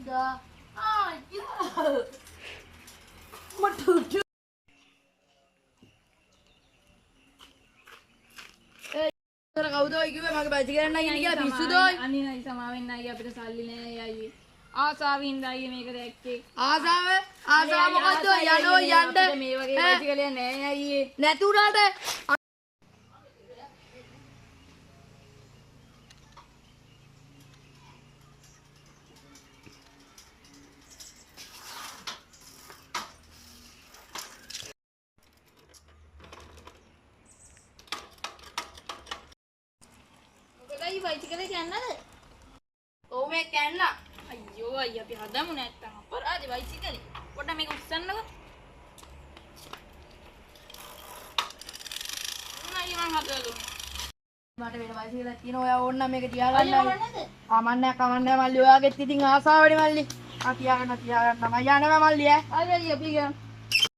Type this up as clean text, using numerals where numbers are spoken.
පුතා මට කවුද ඔය කිව්වේ මගේ බැච් ගන්න නැගින්න කියලා පිස්සුද ඔය අනේ නයි සමාවෙන්න අයියා අපිට සල්ලි නෑ අයියේ ආසාවින්ද අයියේ මේක දැක්කේ ආසාව මොකද්ද යනෝ යන්න මේ වගේ බැච් ගලිය නෑ අයියේ නැතුණාට මොකදයි බයිසිකලේ යන්නද? ඔව් මේ කැන්න අයියෝ අයියා අපි හදමු නැත්තම් අපරාධේ බයිසිකලේ. පොඩ්ඩක් මේක උස්සන්නකෝ. නයි මං හදලා දුන්නා. මට වෙන බයිසිකලයක් තියෙනවා ඔයා ඕන්න මේක තියාගන්න. කමන්නේ මල්ලි ඔයාගෙත් ඉතින් ආසාවනේ මල්ලි. තියාගන්න මම යනවා මල්ලි ඈ. හරි අපි ගියා.